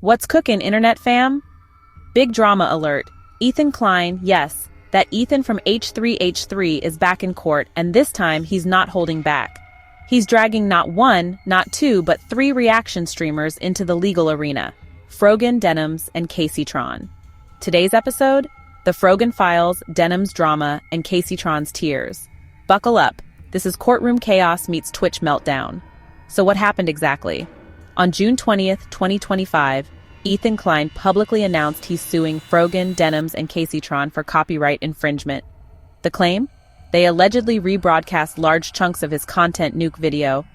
What's cookin', internet fam? Big drama alert. Ethan Klein, yes, that Ethan from H3H3 is back in court, and this time he's not holding back. He's dragging not one, not two, but three reaction streamers into the legal arena: Frogan, Denims, and Casey Tron. Today's episode: the Frogan Files, Denims Drama, and Casey Tron's Tears. Buckle up. This is courtroom chaos meets Twitch meltdown. So what happened exactly? On June 20th, 2025, Ethan Klein publicly announced he's suing Frogan, Denims, and Casey Tron for copyright infringement. The claim? They allegedly rebroadcast large chunks of his content nuke video.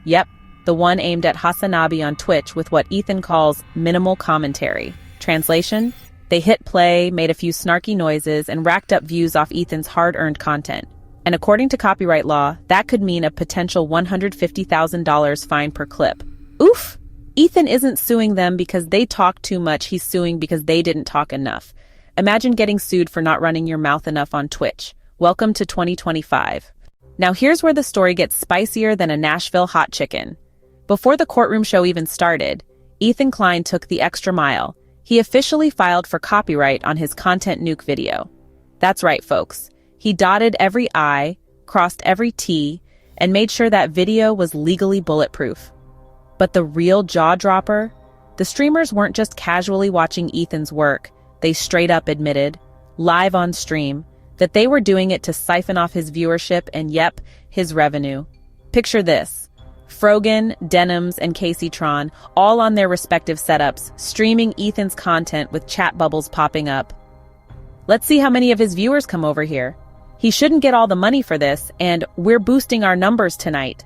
Yep, the one aimed at Hasanabi on Twitch with what Ethan calls minimal commentary. Translation? They hit play, made a few snarky noises, and racked up views off Ethan's hard-earned content. And according to copyright law, that could mean a potential $150,000 fine per clip. Oof! Ethan isn't suing them because they talk too much, he's suing because they didn't talk enough. Imagine getting sued for not running your mouth enough on Twitch. Welcome to 2025. Now here's where the story gets spicier than a Nashville hot chicken. Before the courtroom show even started, Ethan Klein took the extra mile. He officially filed for copyright on his content nuke video. That's right, folks. He dotted every I, crossed every T, and made sure that video was legally bulletproof. But the real jaw-dropper? The streamers weren't just casually watching Ethan's work. They straight up admitted, live on stream, that they were doing it to siphon off his viewership and, yep, his revenue. Picture this. Frogan, Denims, and Casey Tron, all on their respective setups, streaming Ethan's content with chat bubbles popping up. Let's see how many of his viewers come over here. He shouldn't get all the money for this, and we're boosting our numbers tonight.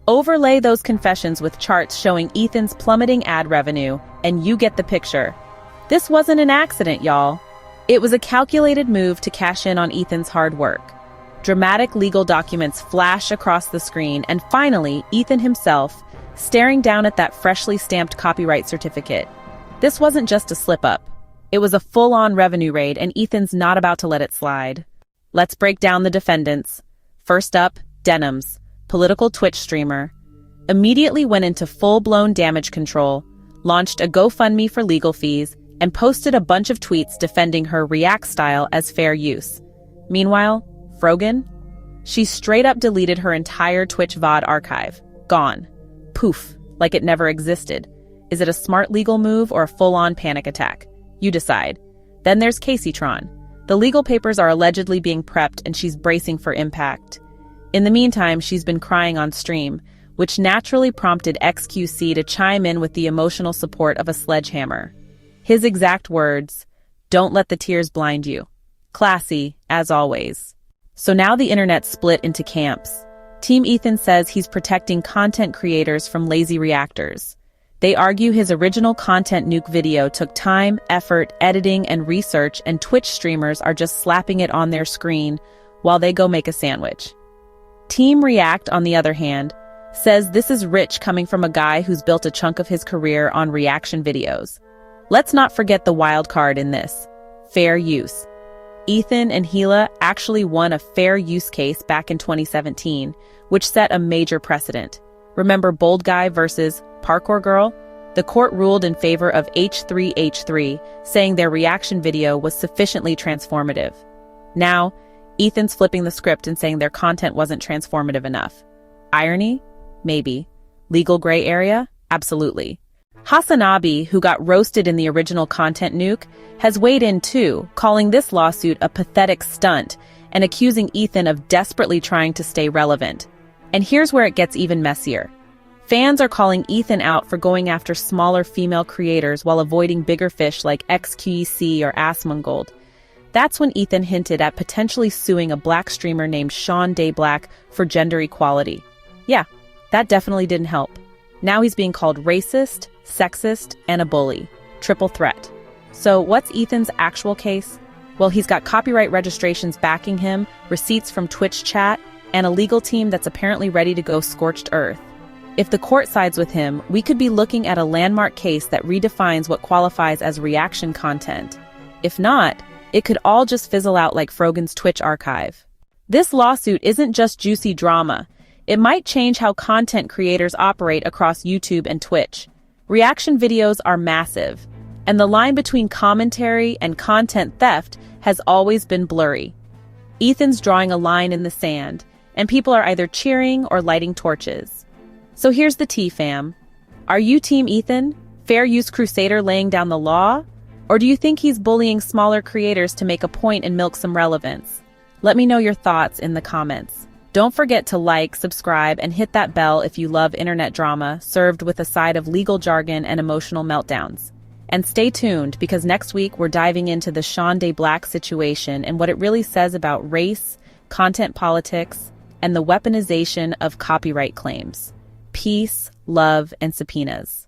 Overlay those confessions with charts showing Ethan's plummeting ad revenue, and you get the picture. This wasn't an accident, y'all. It was a calculated move to cash in on Ethan's hard work. Dramatic legal documents flash across the screen, and finally, Ethan himself, staring down at that freshly stamped copyright certificate. This wasn't just a slip-up. It was a full-on revenue raid, and Ethan's not about to let it slide. Let's break down the defendants. First up, Denims, political Twitch streamer, immediately went into full-blown damage control, launched a GoFundMe for legal fees, and posted a bunch of tweets defending her React style as fair use. Meanwhile, Frogan? She straight up deleted her entire Twitch VOD archive. Gone. Poof, like it never existed. Is it a smart legal move or a full-on panic attack? You decide. Then there's Casey Tron. The legal papers are allegedly being prepped and she's bracing for impact. In the meantime, she's been crying on stream, which naturally prompted XQC to chime in with the emotional support of a sledgehammer. His exact words, "Don't let the tears blind you." Classy, as always. So now the internet split into camps. Team Ethan says he's protecting content creators from lazy reactors. They argue his original content nuke video took time, effort, editing, and research, and Twitch streamers are just slapping it on their screen while they go make a sandwich. Team React, on the other hand, says this is rich coming from a guy who's built a chunk of his career on reaction videos. Let's not forget the wild card in this: fair use. Ethan and Gila actually won a fair use case back in 2017, which set a major precedent. Remember Bold Guy versus Parkour Girl? The court ruled in favor of H3H3, saying their reaction video was sufficiently transformative. Now, Ethan's flipping the script and saying their content wasn't transformative enough. Irony? Maybe. Legal gray area? Absolutely. Hasanabi, who got roasted in the original content nuke, has weighed in too, calling this lawsuit a pathetic stunt and accusing Ethan of desperately trying to stay relevant. And here's where it gets even messier. Fans are calling Ethan out for going after smaller female creators while avoiding bigger fish like XQC or Asmongold. That's when Ethan hinted at potentially suing a black streamer named Sean Day Black for gender equality. Yeah, that definitely didn't help. Now he's being called racist, sexist, and a bully. Triple threat. So what's Ethan's actual case? Well, he's got copyright registrations backing him, receipts from Twitch chat, and a legal team that's apparently ready to go scorched earth. If the court sides with him, we could be looking at a landmark case that redefines what qualifies as reaction content. If not, it could all just fizzle out like Frogan's Twitch archive. This lawsuit isn't just juicy drama. It might change how content creators operate across YouTube and Twitch. Reaction videos are massive, and the line between commentary and content theft has always been blurry. Ethan's drawing a line in the sand, and people are either cheering or lighting torches. So here's the tea, fam. Are you Team Ethan, fair use crusader laying down the law? Or do you think he's bullying smaller creators to make a point and milk some relevance? Let me know your thoughts in the comments. Don't forget to like, subscribe, and hit that bell if you love internet drama served with a side of legal jargon and emotional meltdowns. And stay tuned, because next week we're diving into the Sean Day Black situation and what it really says about race, content politics, and the weaponization of copyright claims. Peace, love, and subpoenas.